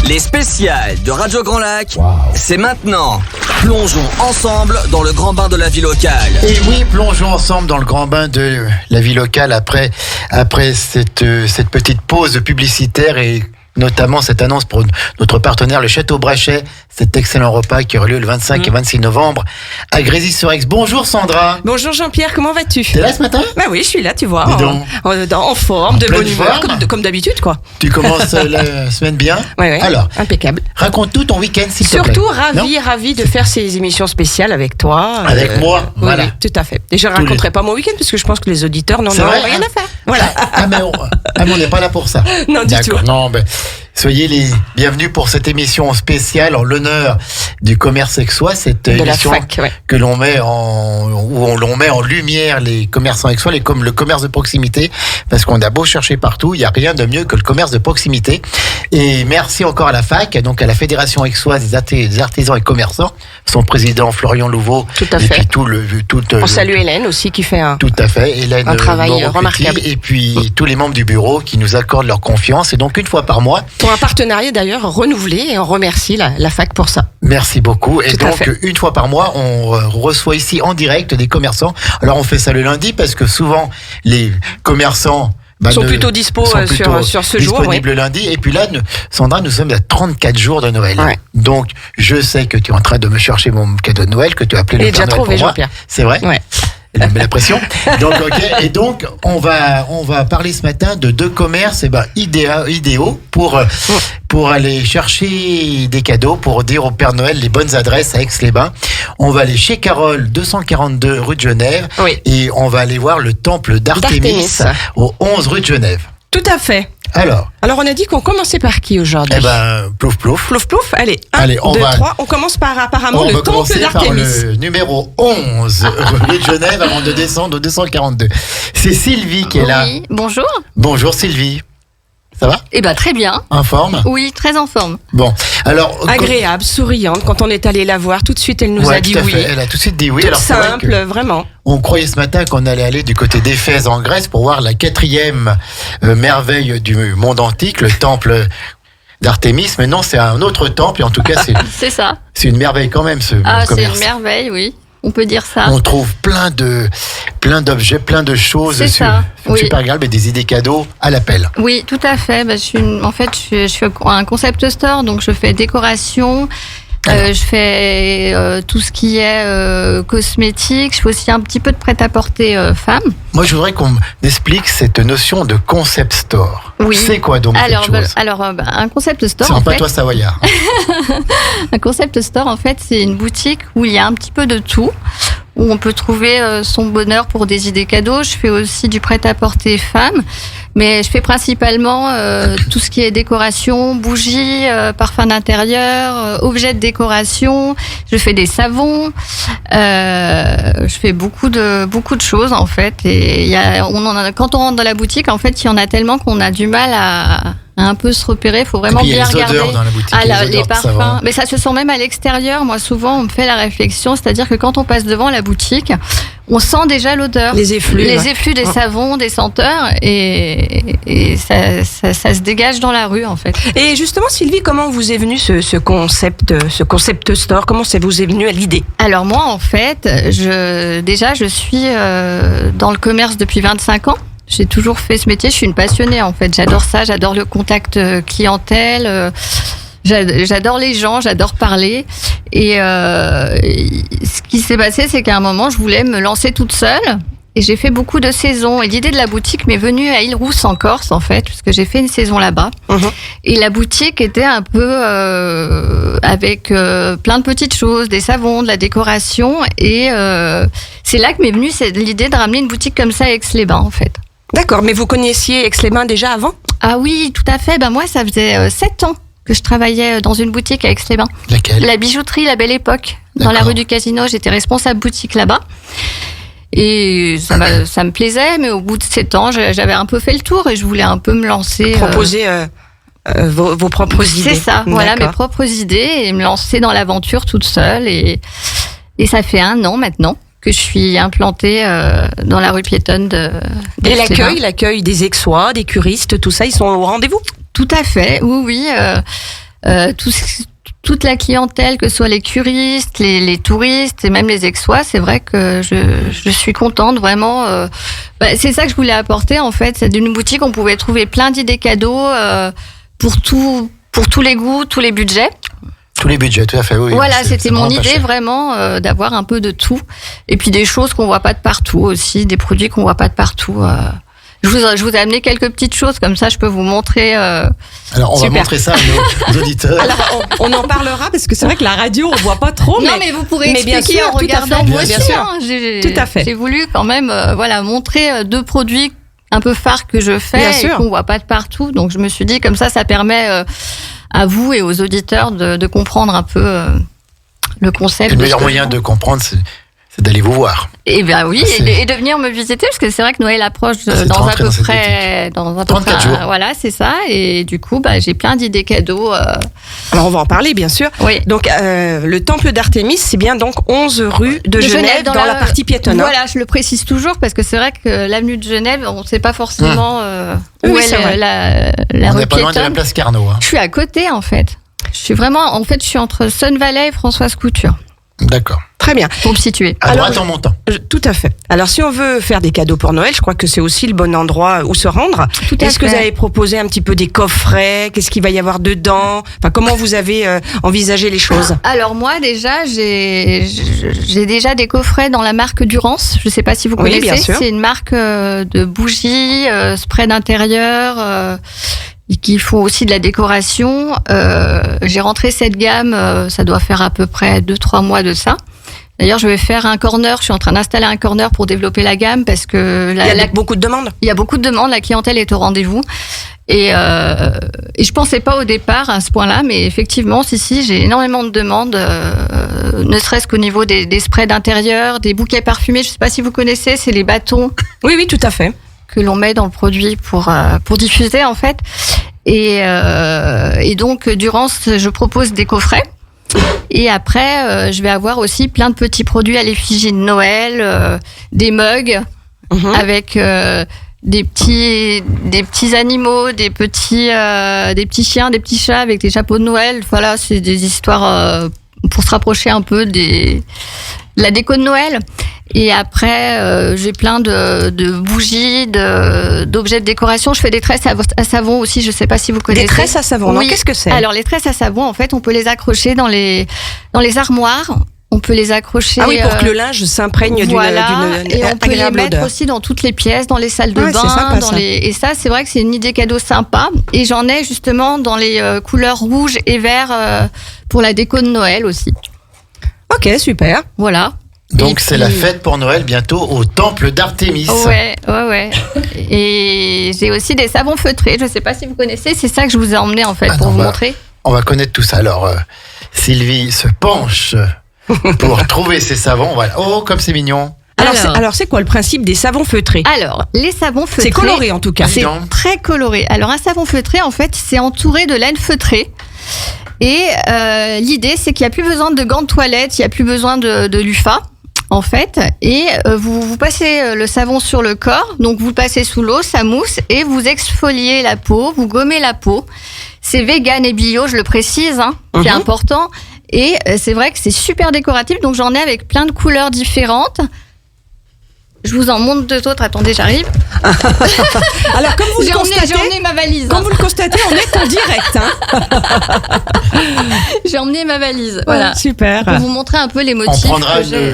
Les spéciales de Radio Grand Lac, c'est maintenant. Plongeons ensemble dans le grand bain de la vie locale. Et oui, plongeons ensemble dans le grand bain de la vie locale après cette petite pause publicitaire et notamment cette annonce pour notre partenaire, le Château Brachet, cet excellent repas qui aura lieu le 25 et 26 novembre à Grésy-sur-Aix. Bonjour Sandra. Bonjour Jean-Pierre, comment vas-tu? T'es là ce matin? Bah oui, je suis là, tu vois, en En forme, de bonne pleine humeur, forme. comme d'habitude, quoi. Tu commences la semaine bien? Oui, Alors, impeccable. raconte tout ton week-end s'il te plaît. Surtout ravi de faire ces émissions spéciales avec toi. Avec moi, oui, voilà. oui, tout à fait. Et je ne raconterai pas mon week-end parce que je pense que les auditeurs n'en C'est ont vrai, rien hein? à faire. Voilà. Mais on n'est pas là pour ça. Non, du D'accord. tout. Non, soyez les bienvenus pour cette émission spéciale en l'honneur du commerce aixois, cette De la émission fac, ouais. que l'on met l'on met en lumière les commerçants aixois, comme le commerce de proximité, parce qu'on a beau chercher partout, il n'y a rien de mieux que le commerce de proximité. Et merci encore à la fac, donc à la Fédération aixoise des artisans et commerçants, son président Florian Louveau. Tout à et fait. puis On salue Hélène aussi qui fait un... tout à fait, Hélène Un travail Moreau-Petit, remarquable. et puis tous les membres du bureau qui nous accordent leur confiance. Et donc une fois par mois, Pour un partenariat d'ailleurs renouvelé et on remercie la fac pour ça. merci beaucoup. Et Tout à donc fait. une fois par mois, on reçoit ici en direct des commerçants. Alors on fait ça le lundi parce que souvent les commerçants Sont plutôt dispo sur ce jour, disponibles le lundi. Et puis là, Sandra, nous sommes à 34 jours de Noël. Ouais. Donc je sais que tu es en train de me chercher mon cadeau de Noël que tu as appelé Il le est Père déjà Noël trouvé, pour moi. Jean-Pierre. C'est vrai. Ouais. Elle met la pression. Donc, ok. Et donc, on va parler ce matin de deux commerces, idéaux pour aller chercher des cadeaux, pour dire au Père Noël les bonnes adresses à Aix-les-Bains. On va aller chez Carole, 242 rue de Genève. Oui. Et on va aller voir le temple d'Artémis au 11 rue de Genève. Tout à fait. Alors, Alors on a dit qu'on commençait par qui aujourd'hui? plouf plouf. Plouf plouf, allez, 1, Allez, 2, on va- 3, on commence par apparemment On le va temple commencer par d'Artémis. le numéro 11 rue de Genève avant de descendre au 242. C'est Sylvie qui est là. Oui, bonjour. Bonjour Sylvie. Ça va? Eh ben très bien. En forme? Oui, très en forme. Bon, alors... Agréable, souriante, quand on est allé la voir, tout de suite elle nous Ouais, a dit tout à oui. fait. Elle a tout de suite dit oui. Tout Alors, c'est vrai simple, que vraiment. on croyait ce matin qu'on allait aller du côté d'Éphèse en Grèce pour voir la 4e merveille du monde antique, le temple d'Artémis. Mais non, c'est un autre temple. Et en tout cas, C'est ça. c'est une merveille quand même, ce Ah, c'est commerce. une merveille, oui. On peut dire ça. On trouve plein d'objets, plein de choses. C'est ça, oui. Super agréable et des idées cadeaux à l'appel. Oui, tout à fait. Bah, je suis un concept store, donc je fais décoration. Je fais tout ce qui est cosmétique. Je fais aussi un petit peu de prêt-à-porter femme. Moi, je voudrais qu'on m'explique cette notion de concept store. Oui. C'est quoi donc cette chose? Un concept store, C'est en en fait, patois savoyard. un concept store, en fait, c'est une boutique où il y a un petit peu de tout, où on peut trouver son bonheur pour des idées cadeaux. Je fais aussi du prêt-à-porter femme, mais je fais principalement tout ce qui est décoration, bougies, parfums d'intérieur, objets de décoration. Je fais des savons. Je fais beaucoup de choses en fait. Et quand on rentre dans la boutique, en fait, il y en a tellement qu'on a du mal à un peu se repérer. Il faut vraiment Et puis, il y a bien les regarder. odeurs dans la boutique, Ah, les les odeurs de savon. parfums. Mais ça se sent même à l'extérieur. Moi, souvent, on me fait la réflexion, c'est-à-dire que quand on passe devant la boutique, on sent déjà l'odeur. Les effluves. Les effluves des savons, des senteurs, et ça se dégage dans la rue, en fait. Et justement, Sylvie, comment vous est venu ce concept store? Comment ça vous est venu à l'idée? Alors moi, en fait, je suis dans le commerce depuis 25 ans. J'ai toujours fait ce métier. Je suis une passionnée, en fait. J'adore ça. J'adore le contact clientèle. J'adore les gens. J'adore parler. Et ce qui s'est passé, c'est qu'à un moment, je voulais me lancer toute seule. Et j'ai fait beaucoup de saisons. Et l'idée de la boutique m'est venue à Île-Rousse, en Corse, en fait, parce que j'ai fait une saison là-bas. Et la boutique était un peu avec plein de petites choses, des savons, de la décoration. Et c'est là que m'est venue l'idée de ramener une boutique comme ça à Aix-les-Bains, en fait. D'accord, mais vous connaissiez Aix-les-Bains déjà avant? Ah oui, tout à fait. Ben moi, ça faisait 7 ans que je travaillais dans une boutique à Aix-les-Bains. Laquelle? La bijouterie La Belle Époque, dans la D'accord. rue du Casino. J'étais responsable boutique là-bas. Et ça me plaisait, mais au bout de 7 ans, j'avais un peu fait le tour et je voulais un peu me lancer. Proposer vos propres idées. C'est ça, voilà, mes D'accord. propres idées et me lancer dans l'aventure toute seule. Et ça fait 1 an maintenant que je suis implantée dans la rue piétonne Et d'Aix-les-Bains. l'accueil des Aixois, des curistes, tout ça, ils sont au rendez-vous? Tout à fait, oui. toute la clientèle, que ce soit les curistes, les touristes et même les Aixois, c'est vrai que je suis contente vraiment. C'est ça que je voulais apporter en fait. C'est d'une boutique on pouvait trouver plein d'idées cadeaux pour tous les goûts, tous les budgets. Tous les budgets, tout à fait, oui. Voilà, c'était mon idée vraiment d'avoir un peu de tout. Et puis des choses qu'on voit pas de partout aussi, des produits qu'on voit pas de partout. Je vous ai amené quelques petites choses, comme ça je peux vous montrer. Alors on va montrer ça à nos auditeurs. Alors on en parlera parce que c'est vrai que la radio on voit pas trop. Non mais vous pourrez expliquer bien sûr, en regardant tout vous à fait, aussi. bien sûr. Tout à fait. J'ai voulu quand même montrer deux produits un peu phares que je fais et qu'on voit pas de partout. Donc je me suis dit comme ça permet à vous et aux auditeurs de comprendre un peu le concept. Le meilleur moyen de comprendre, c'est d'aller vous voir. Et bien oui, et de venir me visiter, parce que c'est vrai que Noël approche dans à peu près 34 jours. Voilà, c'est ça. Et du coup, j'ai plein d'idées cadeaux. Alors on va en parler, bien sûr. Oui. Donc le temple d'Artémis, c'est bien donc 11 rue de Genève dans la partie piétonne. Voilà, je le précise toujours parce que c'est vrai que l'avenue de Genève, on ne sait pas forcément où est la on rue n'est pas loin de la place Carnot. Je suis à côté en fait. Je suis entre Sun Valley et Françoise Couture. D'accord. Très bien. Pour me situer. À droite en montant. Tout à fait. Alors, si on veut faire des cadeaux pour Noël, je crois que c'est aussi le bon endroit où se rendre. Est-ce que vous avez proposé un petit peu des coffrets? Qu'est-ce qu'il va y avoir dedans? Enfin, comment vous avez envisagé les choses? Alors moi, déjà, j'ai déjà des coffrets dans la marque Durance. Je ne sais pas si vous connaissez. Bien sûr. C'est une marque de bougies, spray d'intérieur. Qui font aussi de la décoration. J'ai rentré cette gamme, ça doit faire à peu près 2-3 mois de ça. D'ailleurs, je vais faire un corner. Je suis en train d'installer un corner pour développer la gamme parce que il y a beaucoup de demandes. Il y a beaucoup de demandes. La clientèle est au rendez-vous. Et je pensais pas au départ à ce point-là, mais effectivement, si, j'ai énormément de demandes, ne serait-ce qu'au niveau des sprays d'intérieur, des bouquets parfumés. Je sais pas si vous connaissez, c'est les bâtons. Oui, tout à fait. Que l'on met dans le produit pour diffuser en fait. Et donc Durance, je propose des coffrets. Et après, je vais avoir aussi plein de petits produits à l'effigie de Noël, des mugs avec des petits animaux, des petits chiens, des petits chats avec des chapeaux de Noël. Voilà, c'est des histoires pour se rapprocher un peu de la déco de Noël. Et après, j'ai plein de bougies, d'objets de décoration. Je fais des tresses à savon aussi. Je ne sais pas si vous connaissez. Des tresses à savon, oui. Non, qu'est-ce que c'est? Alors, les tresses à savon, en fait, on peut les accrocher dans les armoires. On peut les accrocher. Ah oui, pour que le linge s'imprègne d'une et on peut les mettre aussi dans toutes les pièces, dans les salles de bain. C'est sympa, ça. Et ça, c'est vrai que c'est une idée cadeau sympa. Et j'en ai justement dans les couleurs rouge et vert pour la déco de Noël aussi. Ok, super. Voilà. Donc c'est la fête pour Noël bientôt au temple d'Artémis. Ouais. Et j'ai aussi des savons feutrés. Je ne sais pas si vous connaissez. C'est ça que je vous ai emmené en fait pour vous montrer. On va connaître tout ça. Alors Sylvie se penche pour trouver ces savons. Voilà. Oh, comme c'est mignon. Alors c'est quoi le principe des savons feutrés? Alors, les savons feutrés... C'est coloré en tout cas. C'est très coloré. Alors, un savon feutré, en fait, c'est entouré de laine feutrée. Et l'idée, c'est qu'il n'y a plus besoin de gants de toilette, il n'y a plus besoin de lufa, en fait. Et vous passez le savon sur le corps, donc vous le passez sous l'eau, ça mousse, et vous exfoliez la peau, vous gommez la peau. C'est vegan et bio, je le précise, c'est important. Et c'est vrai que c'est super décoratif, donc j'en ai avec plein de couleurs différentes. Je vous en montre deux autres. Attendez, j'arrive. Alors, comme vous le constatez, j'ai emmené ma valise. Comme vous le constatez, on est en direct. J'ai emmené ma valise. Voilà. Super. Pour vous montrer un peu les motifs.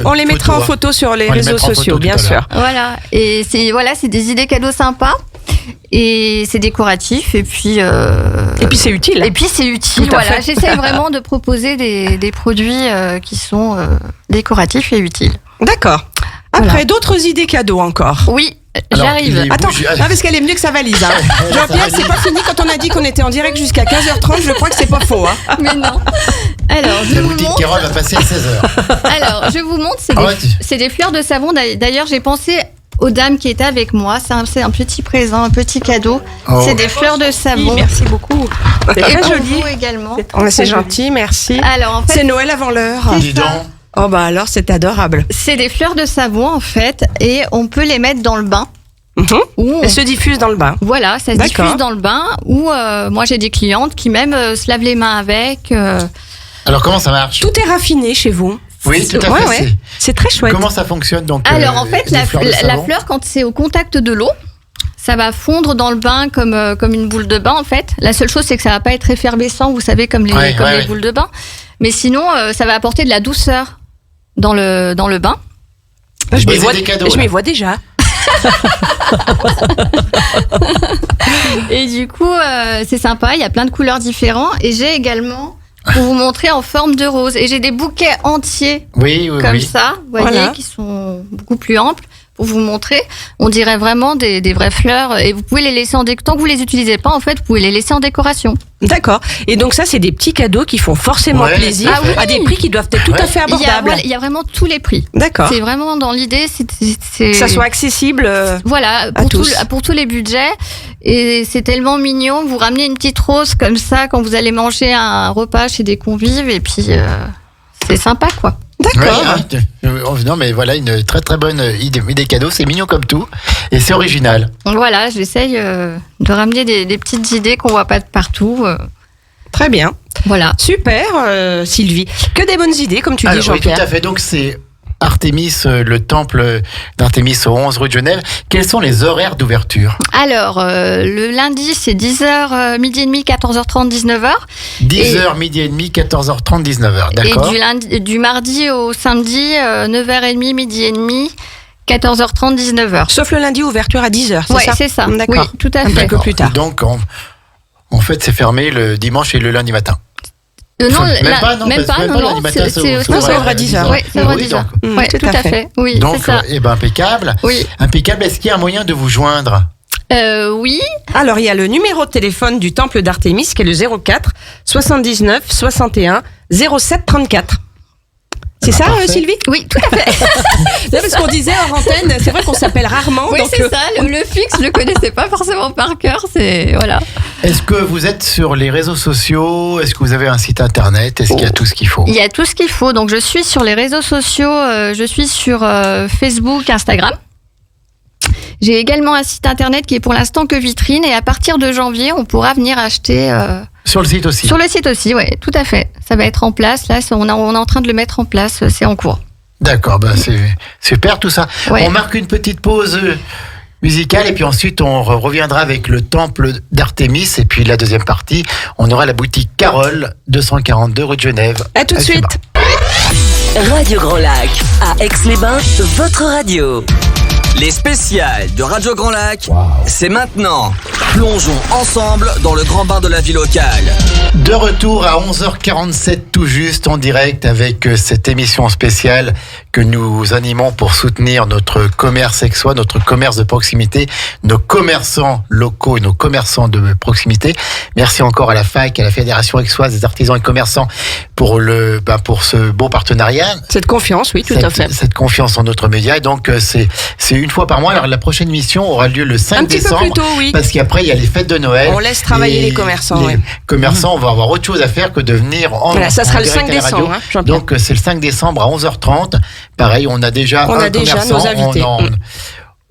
On les mettra en photo sur les réseaux sociaux, bien sûr. Voilà. Et c'est des idées cadeaux sympas. Et c'est décoratif. Et puis c'est utile. Et puis c'est utile. Voilà. J'essaie vraiment de proposer des produits qui sont décoratifs et utiles. D'accord. Après, d'autres idées cadeaux encore. Oui, j'arrive. Attends, parce qu'elle est mieux que sa valise. Jean-Pierre, c'est pas fini quand on a dit qu'on était en direct jusqu'à 15h30. Je crois que c'est pas faux. Mais non. Alors, la boutique Carole va passer à 16h. Alors, je vous montre, c'est des fleurs de savon. D'ailleurs, j'ai pensé aux dames qui étaient avec moi. C'est un petit présent, un petit cadeau. Oh. C'est des fleurs de savon. Merci beaucoup. C'est très joli également. C'est gentil, merci. Alors, en fait, c'est Noël avant l'heure. Dis donc. Oh bah alors c'est adorable. C'est des fleurs de savon en fait et on peut les mettre dans le bain. où Elle se diffuse dans le bain. voilà, ça se D'accord. diffuse dans le bain. Ou moi j'ai des clientes qui même se lavent les mains avec. Alors comment ça marche? Tout est raffiné chez vous. Oui, tout à Ouais, fait. ouais. C'est très chouette. Comment ça fonctionne donc? Alors en fait, les la fleurs de savon fleur, quand c'est au contact de l'eau, ça va fondre dans le bain comme une boule de bain en fait. La seule chose, c'est que ça va pas être effervescent, vous savez, comme les boules de bain. Mais sinon, ça va apporter de la douceur dans le bain. Je Bah, m'y c'est vois, des cadeaux, je là. m'y vois déjà. Et du coup, c'est sympa, il y a plein de couleurs différentes. Et j'ai également, pour vous montrer, en forme de rose. Et j'ai des bouquets entiers Oui, comme oui. ça, vous voyez, Voilà. qui sont beaucoup plus amples. Pour vous montrer, on dirait vraiment des vraies fleurs. Et vous pouvez les laisser en décoration. Tant que vous les utilisez pas, en fait, vous pouvez les laisser en décoration. D'accord. Et donc ça, c'est des petits cadeaux qui font forcément Ouais, plaisir tout à fait. à des prix qui doivent être tout à fait Il y a, abordables. voilà, il y a vraiment tous les prix. D'accord. C'est vraiment dans l'idée, c'est Que ça soit accessible. voilà à tous. pour tous les budgets. Et c'est tellement mignon. Vous ramenez une petite rose comme ça quand vous allez manger un repas chez des convives et puis c'est sympa quoi. D'accord. Non, mais voilà une très très bonne idée cadeau. C'est mignon comme tout et c'est original. Donc voilà, j'essaye de ramener des petites idées qu'on voit pas de partout. Très bien. Voilà. Super, Sylvie. Que des bonnes idées, comme tu dis, Alors, oui, tout Jean-Pierre. à fait. Donc c'est Artémis, le temple d'Artémis au 11 rue de Genève. Quels sont les horaires d'ouverture? Alors le lundi c'est 10h, midi et demi, 14h30, 19h. 10h, midi et demi, 14h30, 19h. D'accord. Et du mardi au samedi, 9h30, midi et demi, 14h30, 19h. Sauf le lundi, ouverture à 10h, c'est Ouais, ça c'est ça. D'accord. Oui, tout à Un fait. peu plus tard. Donc en fait c'est fermé le dimanche et le lundi matin. Non, Même pas, non, parce que même pas lundi matin, ça ouvre à 10h. Oui, ça ouvre à Oui, 10h. donc- Ouais, tout tout à à fait. fait. Oui, Donc, c'est ça. impeccable. Oui. Impeccable. Est-ce qu'il y a un moyen de vous joindre? Oui. Alors, il y a le numéro de téléphone du temple d'Artémis qui est le 04 79 61 07 34. C'est ça, parfait. Sylvie? Oui, tout à fait. Non, parce qu'on disait en antenne, c'est vrai qu'on s'appelle rarement. Oui, donc, c'est ça. Le fixe, je le connaissais pas forcément par cœur. C'est voilà. Est-ce que vous êtes sur les réseaux sociaux? Est-ce que vous avez un site internet? Est-ce qu'il y a tout ce qu'il faut? Il y a tout ce qu'il faut. Donc, je suis sur les réseaux sociaux. Je suis sur Facebook, Instagram. J'ai également un site internet qui est pour l'instant que vitrine. Et à partir de janvier, on pourra venir acheter Sur le site aussi. sur le site aussi. Ouais, tout à fait. Ça va être en place. Là, on est en train de le mettre en place. C'est en cours. D'accord, ben c'est super tout ça. Ouais. On marque une petite pause musicale et puis ensuite on reviendra avec le temple d'Artémis et puis la deuxième partie, on aura la boutique Carole, 242 rue de Genève. À tout de suite. Radio Grand Lac, à Aix-les-Bains, votre radio. Les spéciales de Radio Grand Lac, c'est maintenant. Plongeons ensemble dans le grand bain de la vie locale. De retour à 11h47 tout juste en direct avec cette émission spéciale que nous animons pour soutenir notre commerce aixois, notre commerce de proximité, nos commerçants locaux et nos commerçants de proximité. Merci encore à la FAC, à la Fédération aixoise des artisans et commerçants pour ce beau partenariat. Cette confiance, oui, tout à fait. Cette confiance en notre média. Et donc c'est une fois par mois. Alors la prochaine émission aura lieu le 5 Un petit peu décembre. plus tôt, oui. Parce qu'après il y a les fêtes de Noël. On laisse travailler Et les commerçants, Les ouais. commerçants, on va avoir autre chose à faire que de venir en Voilà, ça en sera le direct 5 à la radio. décembre, hein, Jean-Pierre. Donc c'est le 5 décembre à 11h30. Pareil, on a déjà On un a déjà commerçant. nos invités.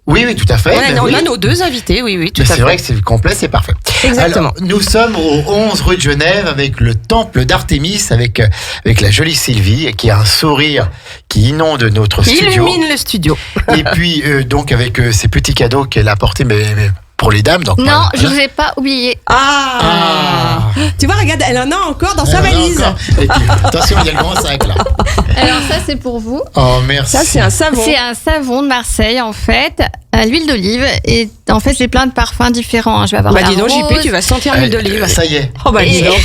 Oui, oui, tout à fait. On Mais a oui. nos deux invités, oui, tout Mais à c'est fait. vrai que c'est complet, c'est parfait. Exactement. Alors, nous sommes au 11 rue de Genève avec le temple d'Artémis, avec la jolie Sylvie qui a un sourire qui inonde notre Qui studio. illumine le studio. Et puis donc avec ces petits cadeaux qu'elle a apportés mais pour les dames. Donc, Non, voilà. je vous ai pas oublié. Ah, Tu vois, regarde, elle en a encore dans sa Alors, valise. encore. Et puis, attention, il y a le grand sac là. Alors ça, c'est pour vous. Oh, merci. Ça, c'est un savon. C'est un savon de Marseille, en fait, à l'huile d'olive. Et en fait, j'ai plein de parfums différents. Je vais avoir Bah la dis donc, rose. JP, tu vas sentir l'huile d'olive. Ça y est. Oh bah dis Et- donc.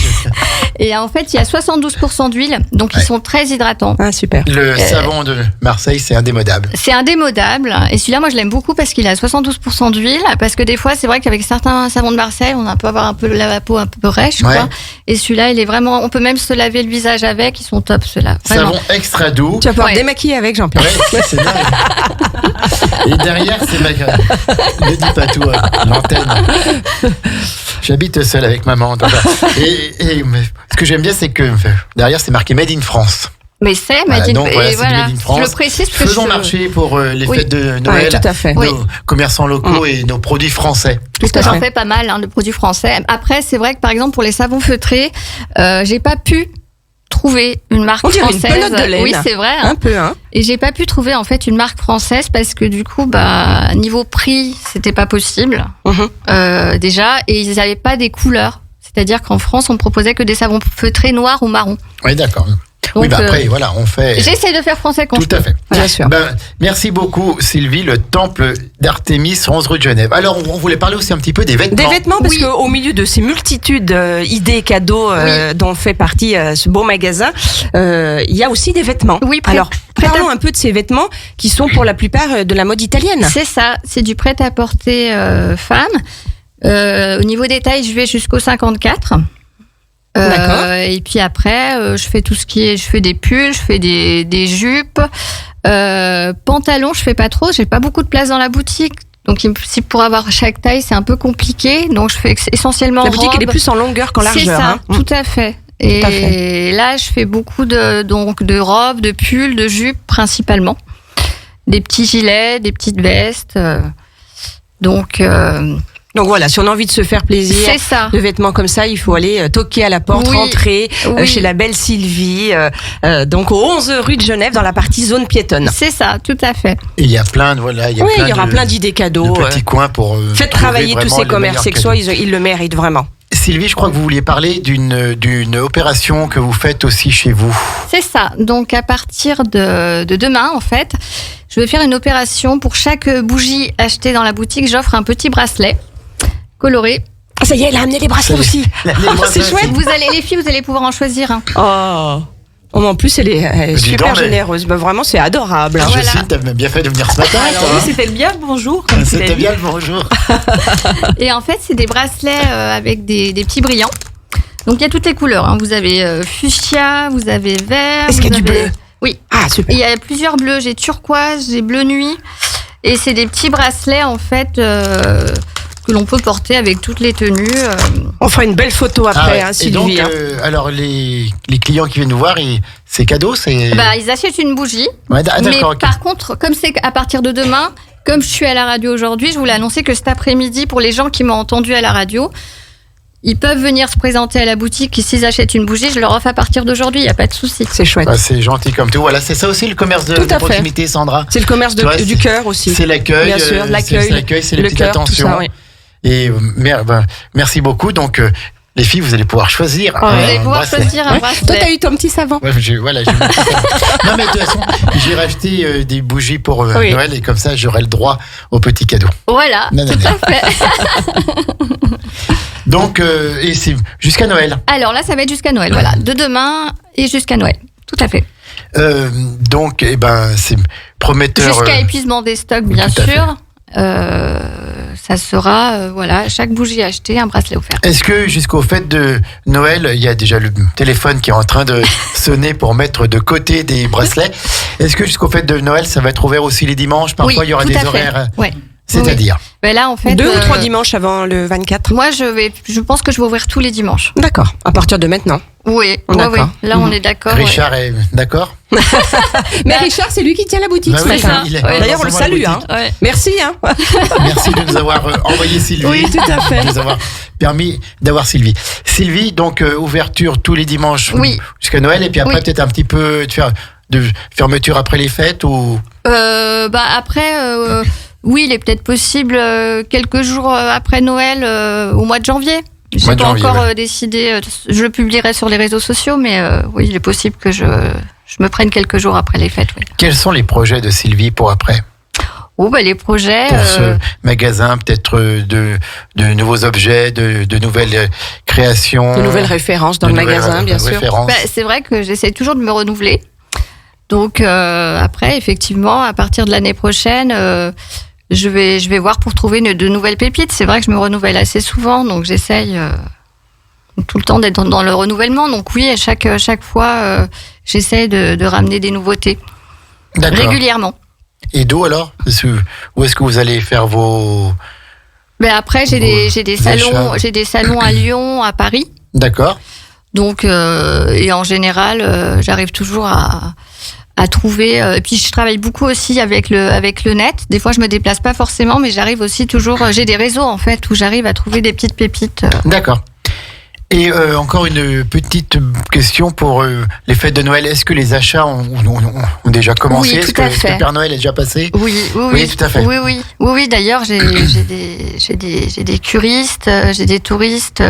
Et en fait, il y a 72% d'huile, donc ils Ouais. sont très hydratants. Ah, super. Le savon de Marseille, c'est indémodable. C'est indémodable. Et celui-là, moi, je l'aime beaucoup parce qu'il a 72% d'huile. Parce que des fois, c'est vrai qu'avec certains savons de Marseille, on peut avoir un peu la peau un peu rêche, Ouais. quoi. Et celui-là, il est vraiment, on peut même se laver le visage avec. Ils sont top, ceux-là. Vraiment. Savon extra doux. Tu vas pouvoir Ouais. démaquiller avec, Jean-Pierre. Ouais, c'est dingue. Et derrière, c'est ma. Ne dis pas tout, l'antenne. J'habite seul avec maman. Donc, et mais ce que j'aime bien, c'est que derrière, c'est marqué Made in France. Mais c'est Made in donc voilà, c'est du voilà. Made in France. Je le précise parce que Faisons marcher pour les Oui. fêtes de Noël, tout à fait. nos Oui. commerçants locaux et nos produits français. Parce que j'en fais pas mal de produits français. Après, c'est vrai que par exemple pour les savons feutrés, j'ai pas pu trouver une marque On dirait une française. pelote de laine. Oui, c'est vrai. Un peu, hein. Et j'ai pas pu trouver en fait une marque française parce que du coup, niveau prix, c'était pas possible déjà, et ils n'avaient pas des couleurs. C'est-à-dire qu'en France, on proposait que des savons feutrés noirs ou marrons. Oui, d'accord. Donc, Oui, après, voilà, on fait. J'essaie de faire français quand Tout je peux. à fait. Bien sûr. Merci beaucoup, Sylvie, le temple d'Artémis, 11 rue de Genève. Alors, on voulait parler aussi un petit peu des vêtements. Des vêtements, parce Oui. qu'au milieu de ces multitudes idées, cadeaux dont fait partie ce beau magasin, il y a aussi des vêtements. Oui, alors parlons un peu de ces vêtements qui sont pour la plupart de la mode italienne. C'est ça, c'est du prêt-à-porter femme. Au niveau des tailles, je vais jusqu'au 54. D'accord. Et puis après, je fais tout ce qui est, je fais des pulls, je fais des jupes, pantalons, je fais pas trop, j'ai pas beaucoup de place dans la boutique. Donc si pour avoir chaque taille, c'est un peu compliqué. Donc je fais essentiellement La boutique, robe. elle est plus en longueur qu'en largeur. C'est ça, hein. tout à fait. Et Tout à fait. là, je fais beaucoup de robes, de pulls, de jupes principalement. Des petits gilets, des petites vestes. Donc voilà, si on a envie de se faire plaisir, c'est ça. de vêtements comme ça, il faut aller toquer à la porte, Oui, rentrer oui. chez la belle Sylvie, donc au 11 rue de Genève, dans la partie zone piétonne. C'est ça, tout à fait. Et il y a plein de, voilà, Oui, il y aura plein d'idées cadeaux. de petits coins pour. Faites trouver travailler tous vraiment ces les commerces meilleurs sexuels, cadeaux. ils le méritent vraiment. Sylvie, je crois que vous vouliez parler d'une opération que vous faites aussi chez vous. C'est ça. Donc à partir de demain, en fait, je vais faire une opération pour chaque bougie achetée dans la boutique. J'offre un petit bracelet coloré. Ah, ça y est, elle a amené les bracelets aussi. Les Oh, bracelets, c'est chouette. Les filles, vous allez pouvoir en choisir un. Oh, mais en plus, elle est Dis super donc, mais- généreuse. Bah, vraiment, c'est adorable. hein. Je Voilà. sais, t'as bien fait de venir ce matin. Alors toi, oui, hein. c'était le bien le bonjour. Comme tu l'as C'était dit. bien le bonjour. Et en fait, c'est des bracelets avec des petits brillants. Donc il y a toutes les couleurs. Hein. Vous avez fuchsia, vous avez vert. Est-ce qu'il y a vous du avez- bleu Oui. Ah, super. Il y a plusieurs bleus. J'ai turquoise, j'ai bleu nuit. Et c'est des petits bracelets, en fait, que l'on peut porter avec toutes les tenues. On fera une belle photo après, ouais. hein, Et donc, Sylvie. hein. alors les clients qui viennent nous voir, c'est cadeau, c'est. Ils achètent une bougie. Ouais, Mais d'accord. ok. par contre, comme c'est à partir de demain, comme je suis à la radio aujourd'hui, je voulais annoncer que cet après-midi, pour les gens qui m'ont entendu à la radio, ils peuvent venir se présenter à la boutique et s'ils achètent une bougie, je leur offre à partir d'aujourd'hui, il n'y a pas de souci. C'est chouette. Ah, c'est gentil comme tout. Voilà, c'est ça aussi le commerce de Tout à fait. proximité, Sandra. C'est le commerce Tu vois, du cœur aussi. C'est l'accueil, Bien sûr, c'est l'accueil, c'est les le petites cœur, tout attentions. ça, oui. Et merci beaucoup. Donc, les filles, vous allez pouvoir choisir. Ouais. Vous un allez pouvoir bracelet. choisir un Toi, bracelet. t'as eu ton petit savant. Ouais, j'ai mis tout ça. Non, mais de toute façon, j'ai racheté des bougies pour Oui. Noël et comme ça, j'aurai le droit au petit cadeau. Voilà, Non, non, tout non. à fait. Donc, et c'est jusqu'à Noël. Alors là, ça va être jusqu'à Noël, voilà. De demain et jusqu'à Noël, tout à fait. Donc, c'est prometteur. Jusqu'à épuisement des stocks, bien tout à fait. sûr. Ça sera, voilà, chaque bougie achetée, un bracelet offert. Est-ce que jusqu'au fête de Noël, il y a déjà le téléphone qui est en train de sonner pour mettre de côté des bracelets? Est-ce que jusqu'au fête de Noël, ça va être ouvert aussi les dimanches? Parfois, Oui, il y aura tout des à fait. horaires. Ouais. C'est-à-dire? Ben là, en fait, 2 ou 3 dimanches avant le 24. moi, je pense que je vais ouvrir tous les dimanches. D'accord. À partir de maintenant. Oui, D'accord. Là, on est d'accord. Richard est d'accord? Mais Richard, c'est lui qui tient la boutique Bah ce oui, matin. il est- Ouais. D'ailleurs, on le forcément salue. la Hein. boutique. Ouais. Merci. Hein. Merci de nous avoir envoyé Sylvie. Oui, tout à fait. De nous avoir permis d'avoir Sylvie. Sylvie, donc ouverture tous les dimanches Oui. jusqu'à Noël et puis après Oui. peut-être un petit peu de fermeture après les fêtes ou Après, oui, il est peut-être possible quelques jours après Noël, au mois de janvier. Je Mois n'ai de pas janvier, encore ouais. décidé. Je le publierai sur les réseaux sociaux, mais oui, il est possible que je me prenne quelques jours après les fêtes. Oui. quels sont les projets de Sylvie pour après? Oh, les projets. Pour ce magasin, peut-être de nouveaux objets, de nouvelles créations. De nouvelles références dans de le nouvelles magasin, bien sûr. références. C'est vrai que j'essaie toujours de me renouveler. Donc après, effectivement, à partir de l'année prochaine, je vais voir pour trouver de nouvelles pépites. C'est vrai que je me renouvelle assez souvent, donc j'essaye tout le temps d'être dans le renouvellement. Donc oui, à chaque fois, j'essaie de ramener des nouveautés D'accord. régulièrement. Et d'où alors? Où est-ce que vous allez faire vos... Mais après, j'ai des achats. salons à Lyon, à Paris. D'accord. Donc, et en général, j'arrive toujours à trouver. Et puis, je travaille beaucoup aussi avec le net. Des fois, je me déplace pas forcément, mais j'arrive aussi toujours. J'ai des réseaux en fait où j'arrive à trouver des petites pépites. D'accord. Et encore une petite question pour les fêtes de Noël. Est-ce que les achats ont déjà commencé? Oui, Est-ce que le Père Noël est déjà passé? Oui, tout à fait. Oui. D'ailleurs, j'ai des curistes, j'ai des touristes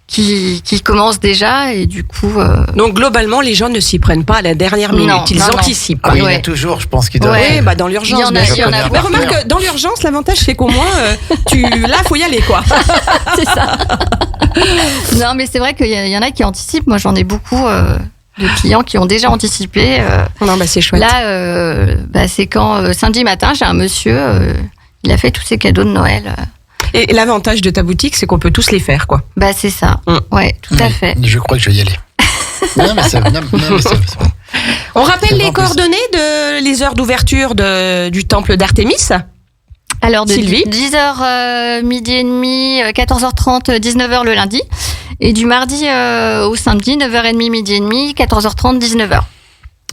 qui commencent déjà et du coup. Donc globalement, les gens ne s'y prennent pas à la dernière minute. Ils anticipent. Ah, il y en a toujours, je pense qu'il doit. Oui, dans l'urgence. Il y en a. Mais remarque, dans l'urgence, l'avantage c'est qu'au moins, là, faut y aller, quoi. C'est ça. Non, mais c'est vrai qu'il y en a qui anticipent. Moi, j'en ai beaucoup de clients qui ont déjà anticipé. Non, c'est chouette. Là, c'est quand samedi matin, j'ai un monsieur, il a fait tous ses cadeaux de Noël. Et l'avantage de ta boutique, c'est qu'on peut tous les faire, quoi. C'est ça. Ouais, tout à fait. Je crois que je vais y aller. Non, mais c'est On rappelle les coordonnées les heures d'ouverture du temple d'Artémis. Alors, de Sylvie. 10h, midi et demi, 14h30, 19h le lundi. Et du mardi au samedi, 9h30, midi et demi, 14h30, 19h.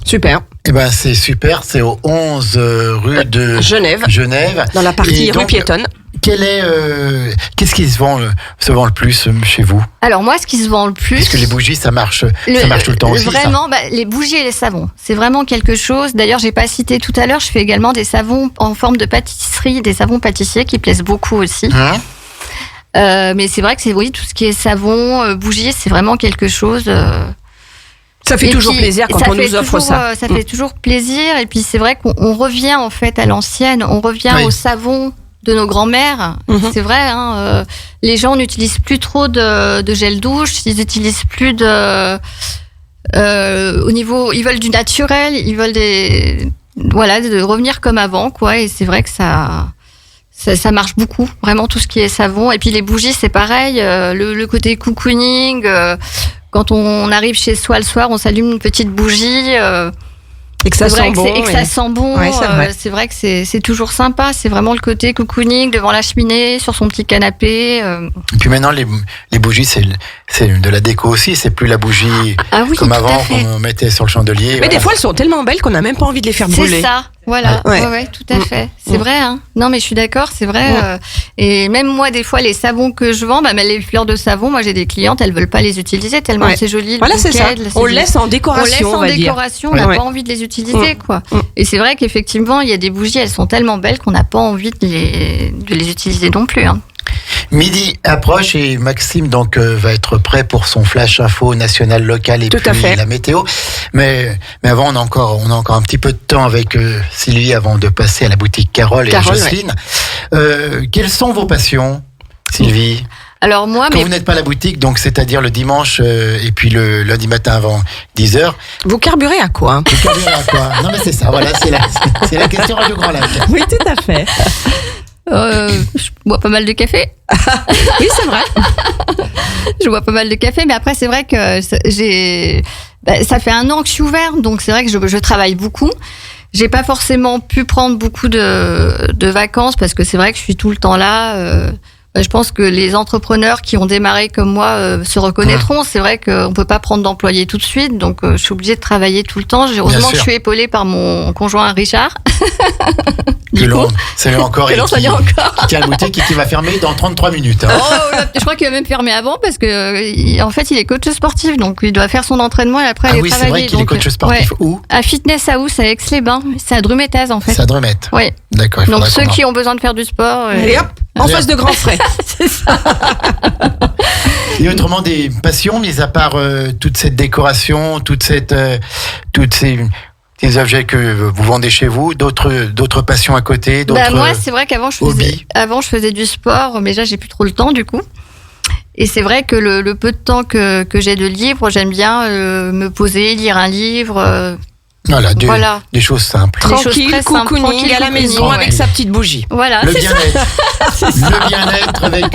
Super. Eh ben, c'est super. C'est au 11 rue de Genève. Dans la partie rue piétonne. Qu'est-ce qui se vend le plus chez vous? Alors moi, ce qui se vend le plus... Est-ce que les bougies, ça marche tout le temps aussi? Vraiment, les bougies et les savons, c'est vraiment quelque chose. D'ailleurs, j'ai pas cité tout à l'heure, je fais également des savons en forme de pâtisserie, des savons pâtissiers qui plaisent beaucoup aussi. Mais c'est vrai que tout ce qui est savon, bougies, c'est vraiment quelque chose... Ça fait toujours plaisir quand on nous offre ça. Ça fait toujours plaisir. Et puis c'est vrai qu'on revient en fait à l'ancienne, on revient au savon de nos grands-mères. C'est vrai, les gens n'utilisent plus trop de gel douche, ils n'utilisent plus au niveau, ils veulent du naturel, ils veulent de revenir comme avant, quoi. Et c'est vrai que ça marche beaucoup, vraiment tout ce qui est savon. Et puis les bougies, c'est pareil, le côté cocooning. Quand on arrive chez soi le soir, on s'allume une petite bougie. Et que ça sent bon. Et que ça sent bon. Ouais, c'est vrai que c'est toujours sympa. C'est vraiment le côté cocooning devant la cheminée, sur son petit canapé. Et puis maintenant, les bougies, c'est de la déco aussi. C'est plus la bougie comme avant qu'on mettait sur le chandelier. Mais des fois, elles sont tellement belles qu'on n'a même pas envie de les faire brûler. C'est ça. Voilà, ouais, tout à fait. C'est vrai, hein. Non, mais je suis d'accord, c'est vrai. Et même moi, des fois, les savons que je vends, les fleurs de savon, moi, j'ai des clientes, elles veulent pas les utiliser tellement c'est joli. Voilà, c'est ça. On laisse en décoration, on n'a pas envie de les utiliser, quoi. Et c'est vrai qu'effectivement, il y a des bougies, elles sont tellement belles qu'on n'a pas envie de les utiliser non plus, hein. Midi approche et Maxime va être prêt pour son flash info national, local et puis la météo. Mais avant, on a encore un petit peu de temps avec Sylvie avant de passer à la boutique Carole et Jocelyne. Quelles sont vos passions, Sylvie? Alors moi, quand vous n'êtes pas à la boutique, donc c'est-à-dire le dimanche et puis le lundi matin avant 10h. Vous carburez à quoi? Vous carburez à quoi? Non mais c'est ça, voilà, c'est la question Radio Grand Lac. Oui, tout à fait. Je bois pas mal de café. Oui, c'est vrai. Je bois pas mal de café, mais après c'est vrai que ça fait 1 an que je suis ouverte, donc c'est vrai que je travaille beaucoup. J'ai pas forcément pu prendre beaucoup de vacances parce que c'est vrai que je suis tout le temps là. Je pense que les entrepreneurs qui ont démarré comme moi se reconnaîtront. C'est vrai qu'on peut pas prendre d'employés tout de suite, donc je suis obligée de travailler tout le temps. Heureusement que je suis épaulée par mon conjoint Richard. Salut encore. Qui tient la boutique et qui va fermer dans 33 minutes. Hein. Je crois qu'il va même fermer avant parce que en fait il est coach sportif, donc il doit faire son entraînement et après aller travailler. C'est vrai qu'il est coach sportif. Où? À Fitness House à Aix-les-Bains. C'est à Drumettaz en fait. C'est à Drumette. Oui. D'accord. Donc ceux qui ont besoin de faire du sport. Et hop, en face de grands frais. C'est ça. Et autrement, des passions, mis à part toute cette décoration, toutes ces objets que vous vendez chez vous, d'autres passions à côté, moi, c'est vrai qu'avant je faisais du sport, mais là j'ai plus trop le temps du coup. Et c'est vrai que le peu de temps que j'ai de libre, j'aime bien me poser, lire un livre. Voilà, des choses simples. Tranquille, cocooning à la maison avec sa petite bougie. Voilà, le bien-être. Le bien-être avec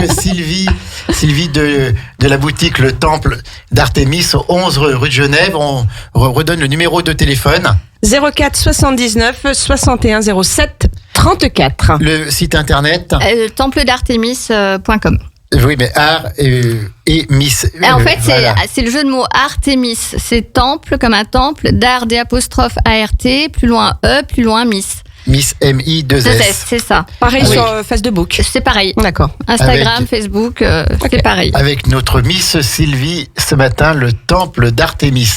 Sylvie de la boutique Le Temple d'Artémis, 11 rue de Genève. On redonne le numéro de téléphone. 04 79 61 07 34. Le site internet templedartemis.com. Oui, mais art et Miss. En fait, voilà. c'est le jeu de mots Artémis. C'est temple comme un temple, d'art d'apostrophe ART, plus loin E, plus loin Miss. Miss MI2S. C'est ça. Pareil Ah oui. sur Facebook. C'est pareil. D'accord. Instagram, Avec- Facebook, c'est pareil. Avec notre Miss Sylvie ce matin, le temple d'Artémis.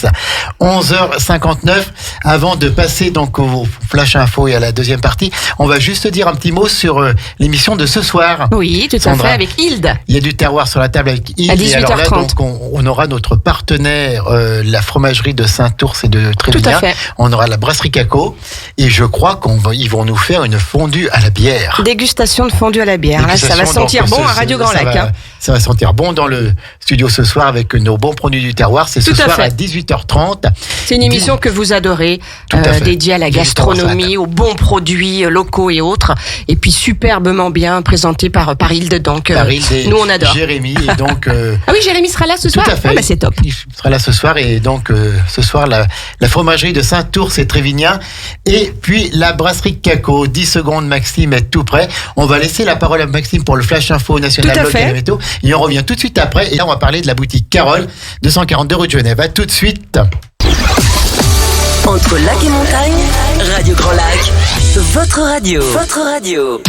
11h59. Avant de passer donc au Flash Info et à la deuxième partie, on va juste dire un petit mot sur l'émission de ce soir. Oui, tout à Sandra. fait, avec Hilde. Il y a du terroir sur la table avec Yves. À Et alors là, 18h30. donc, on aura notre partenaire, la fromagerie de Saint-Ours et de Tout Trévignan. à fait. On aura la brasserie Caco. Et je crois qu'ils vont nous faire une fondue à la bière. Dégustation de fondue à la bière. Là, ça va Dégustation, sentir donc, bon à Radio Grand ça Lac. va- Ça va sentir bon dans le studio ce soir avec nos bons produits du terroir. C'est ce Tout à soir fait. à 18h30. C'est une émission que vous adorez, Tout à fait. dédiée à la Juste gastronomie, aux bons produits locaux et autres, et puis superbement bien présentée par Hilde. Donc, Par Hilde et nous on adore. Jérémy. Et donc, Ah oui, Jérémy sera là ce tout soir. à fait. Ah bah c'est top. Il sera là ce soir. Et donc, ce soir, la fromagerie de Saint-Ours et Trévignan. Et puis, la brasserie Caco. 10 secondes, Maxime est tout prêt. On va laisser la parole à Maxime pour le Flash Info national Tout à local fait. et météo. Et on revient tout de suite après. Et là, on va parler de la boutique Carole, 242 rue de Genève. À tout de suite. Entre lac et montagne, Radio Grand Lac, votre radio. Votre radio.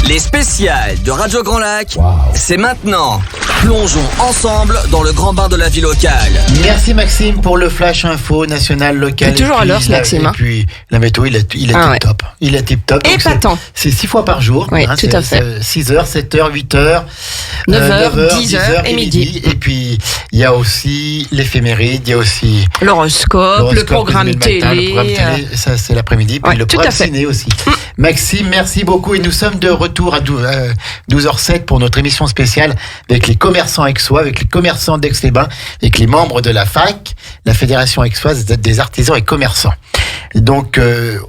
Les spéciales de Radio Grand Lac, c'est maintenant. Plongeons ensemble dans le grand bain de la vie locale. Merci Maxime pour le Flash Info national local. Il est toujours Et à puis l'heure, ce la- Maxime, Et hein. puis la météo, il est Ah ouais. tip top. Il est tip top. Donc, Épatant. C'est 6 fois par jour. Oui, tout à fait. 6h, 7h, 8h, 9h, 10h et midi. Et puis il y a aussi l'éphéméride, il y a aussi L'horoscope, le l'horoscope, programme le matin, le télé. programme télé, ça c'est l'après-midi. Puis Ouais, le tout programme à fait. ciné aussi. Maxime, merci beaucoup. Et nous sommes de retour à 12h07 pour notre émission spéciale avec les commerçants aixois, avec les commerçants d'Aix-les-Bains, avec les membres de la FAC, la Fédération aixoise des artisans et commerçants. Et donc,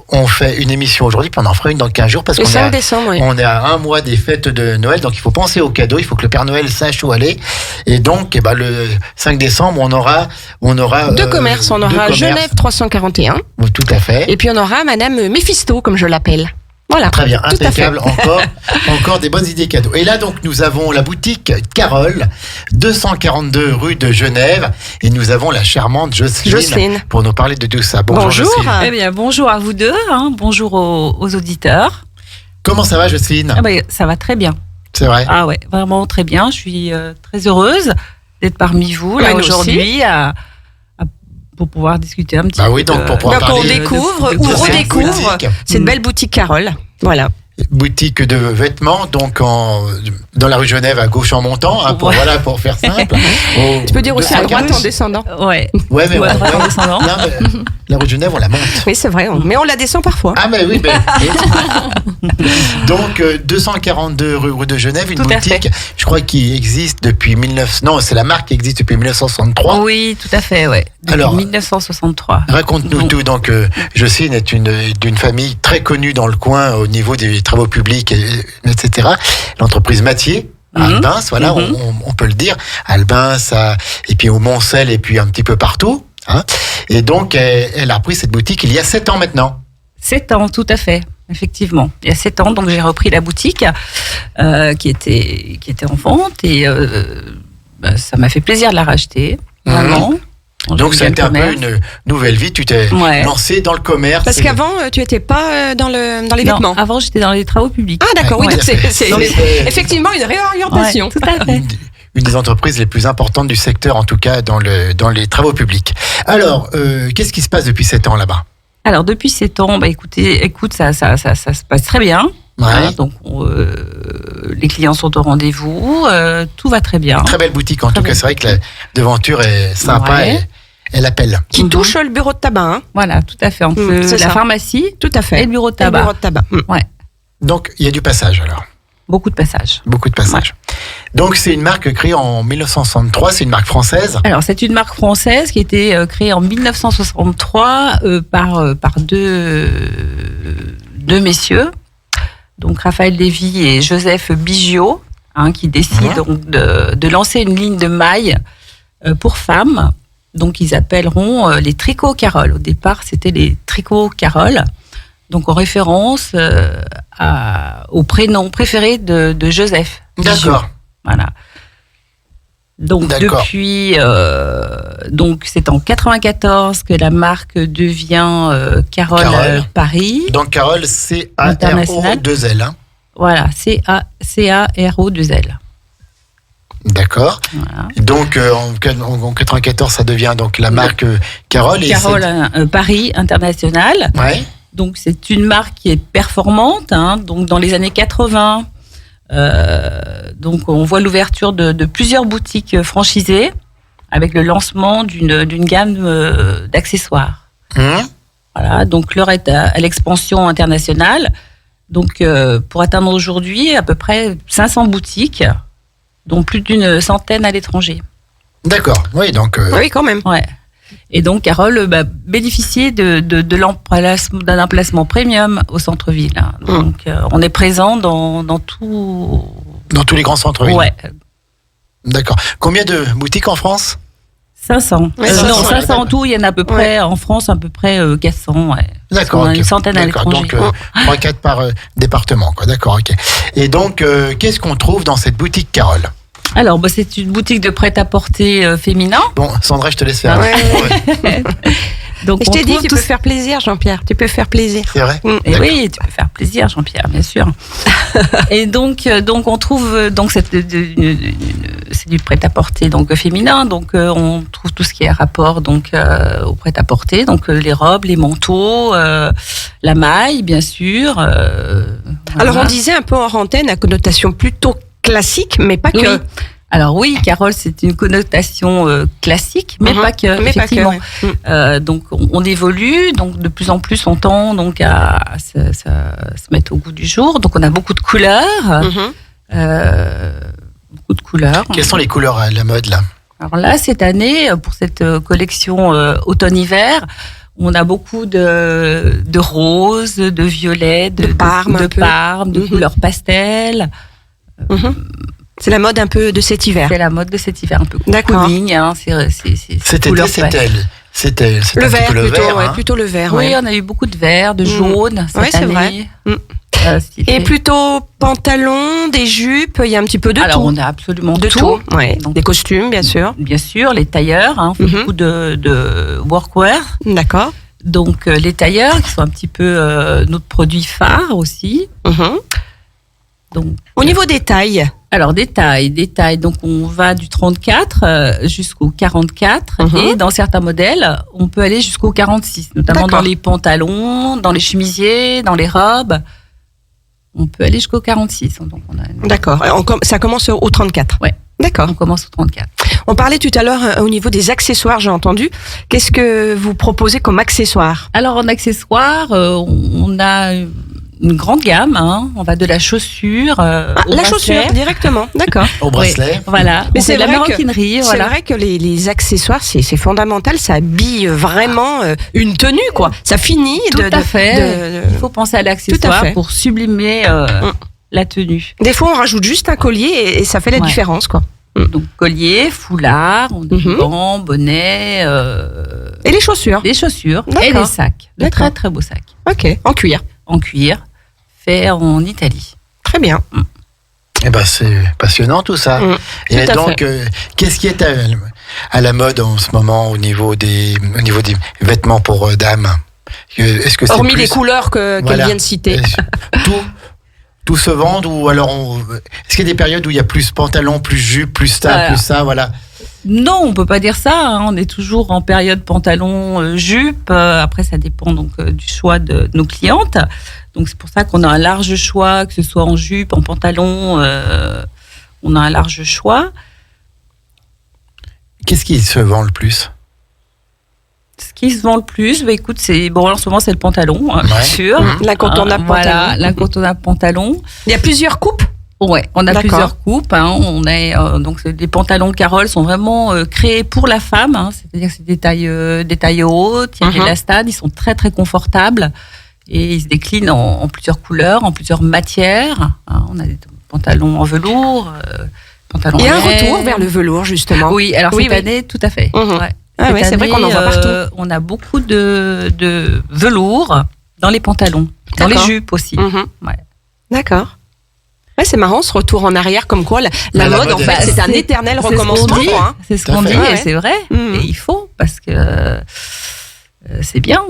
on fait une émission aujourd'hui, puis on en fera une dans 15 jours parce Le qu'on 5 est décembre, oui. on est à un mois des fêtes de Noël, donc il faut penser aux cadeaux, il faut que le Père Noël sache où aller. Et donc, eh ben, le 5 décembre, on aura Deux commerces. On deux aura commerces. Genève 341. Tout à fait. Et puis on aura Madame Méphisto, comme je l'appelle. Voilà. Très bien, Tout à fait. impeccable. Encore des bonnes idées cadeaux. Et là, donc, nous avons la boutique Carole, 242 rue de Genève. Et nous avons la charmante Jocelyne pour nous parler de tout ça. Bonjour. Jocelyne. Eh bien, bonjour à vous deux, bonjour aux auditeurs. Comment ça va, Jocelyne? Ah ben, ça va très bien. C'est vrai. Ah ouais, vraiment très bien. Je suis très heureuse d'être parmi vous Ouais, là nous aujourd'hui pour pouvoir discuter un petit Bah peu. oui, donc pour pouvoir Donc on parler découvre de ou tout ça. redécouvre Boutique. cette belle boutique Carole. Voilà. Boutique de vêtements, donc dans la rue Genève, à gauche en montant, hein, Ouais. pour faire simple. Tu peux dire aussi à droite en descendant. Ouais. Ouais, mais Ouais, en descendant. non, mais la rue Genève, on la monte. Oui, c'est vrai. Mais on la descend parfois. Ah, mais oui, donc 242 rue de Genève, une Tout à boutique, je crois, qui existe depuis 1900. Non, c'est la marque qui existe depuis 1963. Oui, tout à fait, ouais. Depuis Alors, 1963. Raconte-nous tout. Donc, Jocelyne est d'une famille très connue dans le coin au niveau des travaux publics, etc. L'entreprise Mathieu, à Albins, voilà, on peut le dire. Albins, et puis au Montcel, et puis un petit peu partout. Hein. Et donc, elle a repris cette boutique il y a 7 ans maintenant. 7 ans, tout à fait. Effectivement. Il y a 7 ans, donc j'ai repris la boutique qui était en vente et ça m'a fait plaisir de la racheter. Vraiment. Donc ça a été un peu une nouvelle vie. Tu t'es lancé dans le commerce. Parce qu'avant, tu n'étais pas dans les vêtements. Non, avant, j'étais dans les travaux publics. Ah d'accord, oui, Ouais, donc c'est effectivement une réorientation. Ouais, tout à fait. Une des entreprises les plus importantes du secteur, en tout cas dans les travaux publics. Alors, qu'est-ce qui se passe depuis 7 ans là-bas? Alors, depuis 7 ans, écoute, ça se passe très bien. Ouais. Hein, donc, les clients sont au rendez-vous, tout va très bien. Très belle boutique, en tout cas. C'est vrai que la devanture est sympa Ouais. et elle appelle. Qui touche le bureau de tabac. Hein. Voilà, tout à fait. Entre c'est la ça. pharmacie Tout à fait. et le bureau de Et le tabac. bureau de tabac. Ouais, Donc, il y a du passage alors. beaucoup de passages. Beaucoup de passages. Donc, c'est une marque créée en 1963. C'est une marque française. Alors, c'est une marque française qui a été créée en 1963 par deux messieurs, donc Raphaël Lévy et Joseph Bigiot, qui décident donc de lancer une ligne de mailles pour femmes. Donc, ils appelleront les tricots Carole. Au départ, c'était les tricots Carole, donc en référence au prénom préféré de Joseph Bigiot. D'accord. Voilà. Donc D'accord. depuis, donc c'est en 94 que la marque devient Carole Carole. Paris. Donc Carole, C-A-R-O-2-L. Hein. Voilà, C-A-R-O-2-L. D'accord. Voilà. Donc en 94, ça devient donc la marque Carole. Carole Paris International. Ouais. Donc c'est une marque qui est performante. Hein, donc dans les années 80, donc on voit l'ouverture de plusieurs boutiques franchisées avec le lancement d'une gamme d'accessoires. Voilà, donc l'heure est à l'expansion internationale. Donc pour atteindre aujourd'hui à peu près 500 boutiques, dont plus d'une centaine à l'étranger. D'accord. Oui, donc. Oui, quand même. Ouais. Et donc Carole bénéficiait d'un emplacement premium au centre-ville. Hein. Donc on est présent dans tout. Dans tous les grands centres-villes. Ouais. D'accord. Combien de boutiques en France? 500. Ouais, Non, 500, 500 en tout. Il y en a à peu près en France, à peu près 400. Ouais. D'accord. On a Ok. une centaine à D'accord. l'étranger. Donc 3-4 par département. Quoi. D'accord. Ok. Et donc, qu'est-ce qu'on trouve dans cette boutique Carole? Alors, c'est une boutique de prêt-à-porter féminin. Bon, Sandra, je te laisse faire. Ouais. Ouais. Donc, Et je on t'ai dit, trouve tu tout peux faire plaisir, Jean-Pierre. Tu peux faire plaisir. C'est vrai. Et D'accord. oui, tu peux faire plaisir, Jean-Pierre, bien sûr. Et donc on trouve donc c'est du prêt-à-porter donc féminin. Donc on trouve tout ce qui est rapport donc au prêt-à-porter, donc les robes, les manteaux, la maille, bien sûr. Alors, on disait un peu en antenne à connotation plutôt classique, mais pas que. Oui. Alors oui, Carole, c'est une connotation classique, mais pas que. Mais pas que, effectivement. ouais. Donc on évolue, donc de plus en plus on tend donc à se mettre au goût du jour. Donc on a beaucoup de couleurs, beaucoup de couleurs. Quelles sont les couleurs à la mode là? Alors là, cette année, pour cette collection automne-hiver, on a beaucoup de roses, de violets, De parme, un peu. de couleurs pastel. C'est la mode un peu de cet hiver. C'est la mode de cet hiver, un peu D'accord. cocooning, hein, c'est Cet été, couleurs c'était Le un petit vert, peu le plutôt, vert. ouais, Hein. plutôt le vert. Oui, ouais. on a eu beaucoup de vert, de jaune cette Ouais, c'est année. vrai. Et plutôt pantalon, des jupes, il y a un petit peu de Alors, tout. on a absolument De tout. tout, ouais. Donc, Des costumes, bien sûr. Bien sûr, les tailleurs, hein, on fait beaucoup de workwear. D'accord. Donc, les tailleurs, qui sont un petit peu notre produit phare aussi. Donc, Au niveau des tailles, alors, des tailles. Donc, on va du 34 jusqu'au 44. Et dans certains modèles, on peut aller jusqu'au 46, notamment D'accord. dans les pantalons, dans les chemisiers, dans les robes. On peut aller jusqu'au 46. Donc, d'accord. Ça commence au 34. Ouais. D'accord. on commence au 34. On parlait tout à l'heure au niveau des accessoires, j'ai entendu. Qu'est-ce que vous proposez comme accessoires? Alors, en accessoires, on a une grande gamme. Hein. On va de la chaussure au La bracelet. chaussure, directement. D'accord. Au bracelet. Voilà. Mais On fait de la vrai que- maroquinerie. C'est Voilà. vrai que les accessoires, c'est fondamental. Ça habille vraiment une tenue, quoi. Ça finit Tout à fait. Il faut penser à Tout à l'accessoire fait. pour sublimer la tenue. Des fois, on rajoute juste un collier et ça fait la Ouais. différence, quoi. Donc collier, foulard, on a des gants, bonnet, Et les chaussures. des chaussures et D'accord. des sacs. De D'accord. très très beaux sacs Ok. En cuir. en cuir, faits en Italie. Très bien. Eh ben, c'est passionnant tout ça. Et Tout à donc, qu'est-ce qui est à la mode en ce moment au niveau des vêtements pour dames? Est-ce que c'est Hormis plus- les couleurs qu'elle Voilà. vient de citer. Tout se vend ou alors est-ce qu'il y a des périodes où il y a plus pantalon, plus jupe, plus ça, Voilà. plus ça, voilà. Non, on peut pas dire ça. Hein. On est toujours en période pantalon, jupe. Après, ça dépend donc du choix de nos clientes. Donc c'est pour ça qu'on a un large choix, que ce soit en jupe, en pantalon. On a un large choix. Qu'est-ce qui se vend le plus? Ce qui se vend le plus, bah, écoute, c'est bon. En ce moment, c'est le pantalon, hein, bien Ouais. sûr. L'incontournable Voilà, pantalon. l'incontournable pantalon. Il y a plusieurs coupes. Ouais, on a D'accord. plusieurs coupes. Hein. On est donc les pantalons Carole sont vraiment créés pour la femme. Hein. C'est-à-dire que c'est des tailles hautes. Il y a de l'élastane. Ils sont très très confortables et ils se déclinent en plusieurs couleurs, en plusieurs matières. Hein. On a des pantalons en velours, pantalons. Il y a un en laine. retour vers le velours, justement. Oui, alors Oui, cette oui. année, tout à fait. Ouais. Ah Cette ouais, c'est vrai année, qu'on en voit partout. On a beaucoup de velours dans les pantalons, dans les D'accord. jupes aussi. Mhm. Ouais. D'accord. Ouais, c'est marrant ce retour en arrière, comme quoi la la mode, en mode, fait, c'est un éternel recommencement. Hein. C'est ce Tout à qu'on fait. dit, Ouais, et ouais. c'est vrai. Et il faut, parce que c'est bien.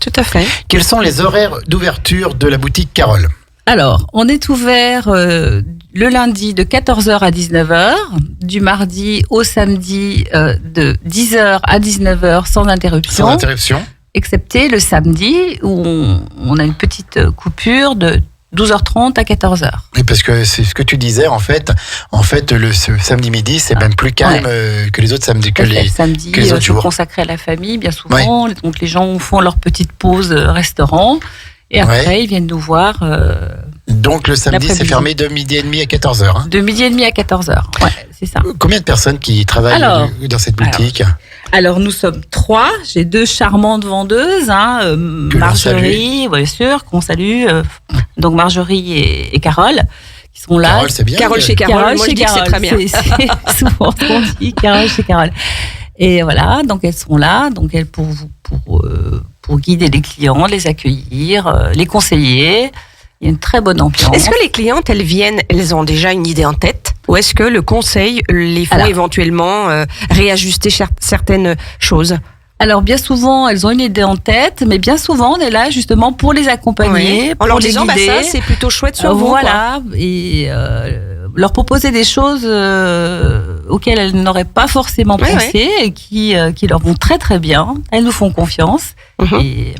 Tout à fait. Quels sont les horaires d'ouverture de la boutique Carole? Alors, on est ouvert le lundi de 14h à 19h, du mardi au samedi de 10h à 19h sans interruption, Sans interruption. excepté le samedi où on a une petite coupure de 12h30 à 14h. Et parce que c'est ce que tu disais, en fait, ce samedi midi, c'est même plus calme que les autres samedis, que Tout à fait. les Samedi, que les autres c'est jours. consacré à la famille, bien souvent. Donc les gens font leur petite pause restaurant. Et après, ils viennent nous voir Donc le samedi, c'est l'après-midi. fermé de midi et demi à 14h. Hein. de midi et demi à 14h. Ouais, c'est ça. Combien de personnes qui travaillent Alors, dans cette boutique? Alors, nous sommes 3. J'ai 2 charmantes vendeuses. Marjorie, bien sûr, qu'on salue. Donc, Marjorie et Carole, qui sont là. Carole, c'est bien. Carole chez Carole, moi je chez dis que c'est très bien. C'est souvent ce qu'on dit, Carole chez Carole. Et voilà, donc elles sont là, donc elles pour guider les clients, les accueillir, les conseiller. Il y a une très bonne ambiance. Est-ce que les clientes, elles ont déjà une idée en tête? Ou est-ce que le conseil les font Alors. éventuellement réajuster certaines choses? Alors bien souvent, elles ont une idée en tête, mais bien souvent, on est là justement pour les accompagner, En pour leur les disant, guider. ça c'est plutôt chouette sur vous. quoi. Voilà, et leur proposer des choses auxquelles elles n'auraient pas forcément Ouais, pensé et qui leur vont très très bien. Elles nous font confiance. Mhm. Et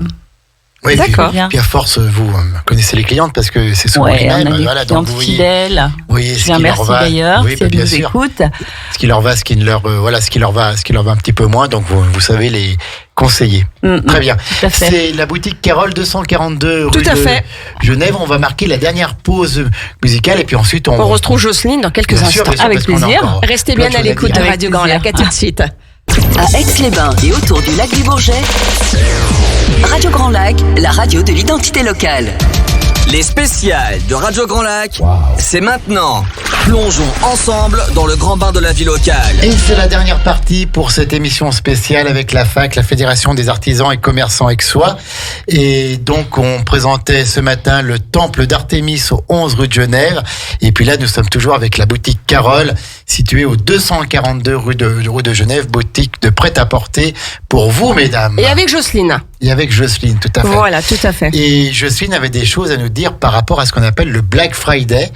Oui, D'accord. Puis à force, vous connaissez les clientes parce que c'est souvent les on a mêmes. des Voilà, donc clientes vous voyez, fidèles. ce Bien, qui leur merci va. d'ailleurs, Oui, si elles bien nous sûr. écoutent. Ce qui leur va, ce qui ne leur, ce qui leur va un petit peu moins. Donc vous savez les conseiller. Très bien. Tout à fait. C'est la boutique Carole 242 Tout rue à de fait. Genève. On va marquer la dernière pause musicale et puis ensuite On retrouve Jocelyne dans quelques Bien sûr, instants. bien sûr, Avec parce qu'on a plaisir. encore Restez plein bien de à choses l'écoute de dire. Avec Radio Grand Lac. À tout de suite. À Aix-les-Bains et autour du lac du Bourget, Radio Grand Lac, la radio de l'identité locale. Les spéciales de Radio Grand Lac, c'est maintenant. Plongeons ensemble dans le grand bain de la vie locale. Et c'est la dernière partie pour cette émission spéciale avec la FAC, la Fédération des artisans et commerçants aixois. Et donc, on présentait ce matin le temple d'Artémis au 11 rue de Genève. Et puis là, nous sommes toujours avec la boutique Carole, située au 242 rue de Genève, boutique de prêt-à-porter pour vous, mesdames. Et avec Jocelyne. Et avec Jocelyne, tout à fait. Voilà, tout à fait. Et Jocelyne avait des choses à nous dire par rapport à ce qu'on appelle le Black Friday,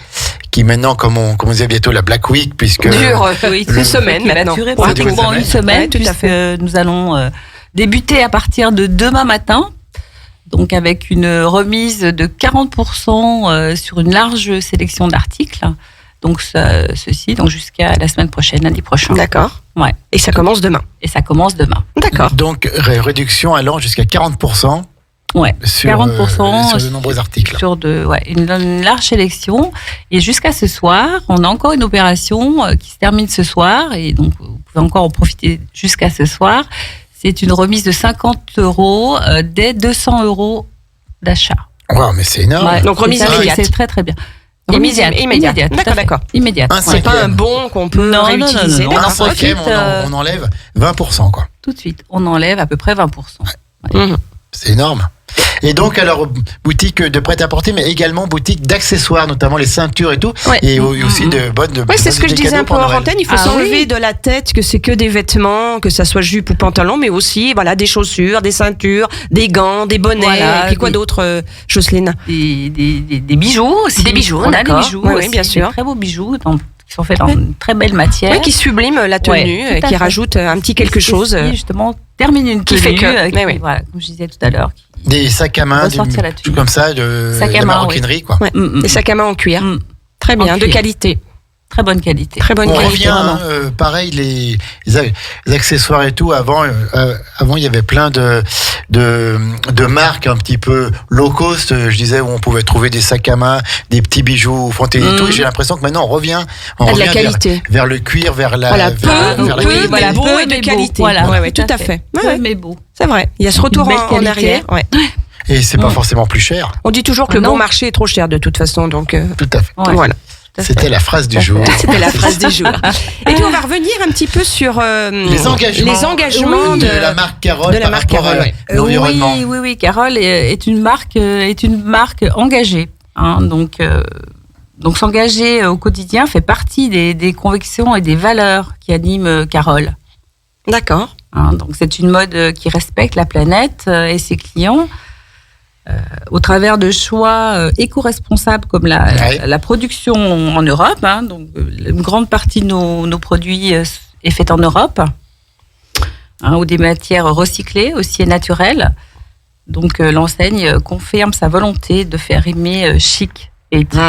qui maintenant, comme on disait bientôt, la Black Week, puisque... Dure Oui, une semaine qui va maintenant. durer Ça dure une pratiquement une semaine. semaine, Ouais, tout à puisque nous allons débuter à partir de demain matin. Donc avec une remise de 40% sur une large sélection d'articles. Donc ceci, donc jusqu'à la semaine prochaine, lundi prochain. D'accord. Ouais. Et ça commence demain. Et ça commence demain. D'accord. Donc, réduction allant jusqu'à 40% Ouais. sur, 40% sur de nombreux articles. Sur une large sélection. Et jusqu'à ce soir, on a encore une opération qui se termine ce soir. Et donc, vous pouvez encore en profiter jusqu'à ce soir. C'est une remise de 50 € dès 200 € d'achat. Wow, mais c'est énorme. Ouais, Donc, remise c'est ça, immédiate. C'est très très bien. Remise immédiate. tout à D'accord, fait. d'accord. Immédiate. Un C'est pas un cinquième. bon qu'on peut Non, non, réutiliser. non, non, Un non. D'accord. cinquième, Ensuite, on enlève 20%, quoi. Tout de suite, on enlève à peu près 20%. Mhm. C'est énorme. Et donc, alors, boutique de prêt-à-porter, mais également boutique d'accessoires, notamment les ceintures et tout. Ouais. Et aussi de bonnes. Ouais, c'est ce que je disais un peu hors antenne. Il faut Ah s'enlever oui. de la tête que c'est que des vêtements, que ça soit jupe ou pantalon, mais aussi voilà des chaussures, des ceintures, des gants, des bonnets. Voilà, et puis quoi des- d'autre, Jocelyne? Des bijoux aussi. Des bijoux, on a des d'accord. bijoux Oui, oui, aussi, bien sûr. Des très beaux bijoux qui sont faits dans une très belle matière. Oui, qui sublime la tenue, Ouais, tout à qui fait. rajoute un petit quelque Qui, chose. justement, termine une qui tenue. fait que- ouais, ouais. Voilà, comme je disais tout à l'heure. Des sacs à main, Ressortir la tenue. trucs comme ça, de Sacs à la main, maroquinerie, quoi. Ouais. Des sacs à main en cuir. Mm. Très bien, En de cuir. qualité. Très bonne qualité. Très bonne On qualité. revient, vraiment. pareil, les accessoires et tout. Avant, il y avait plein de marques un petit peu low cost. Je disais où on pouvait trouver des sacs à main, des petits bijoux fantaisie et tout. Et j'ai l'impression que maintenant on revient À de la vers- qualité. vers le cuir, vers la, Voilà, vers la peu, qualité. voilà, beau et de mais beau. qualité. Voilà, Ouais, ouais, tout à fait. Ouais, ouais. Mais beau. C'est vrai. Il y a ce retour Une belle en qualité. arrière. Ouais. Et c'est pas forcément plus cher. On dit toujours que le Non. bon marché est trop cher de toute façon, donc Tout à fait. Ouais. voilà. Tout à fait. C'était la phrase du jour. C'était la phrase du jour. Et puis on va revenir un petit peu sur Les engagements, de de la marque Carole de la par marque rapport Carole, à ouais. l'environnement. Oui. Carole est une marque engagée. Hein, donc Donc s'engager au quotidien fait partie des convictions et des valeurs qui animent Carole. D'accord. Donc c'est une mode qui respecte la planète et ses clients au travers de choix éco-responsables comme la production en Europe. Donc une grande partie de nos produits est faite en Europe, ou des matières recyclées aussi et naturelles. Donc l'enseigne confirme sa volonté de faire rimer chic et éthique.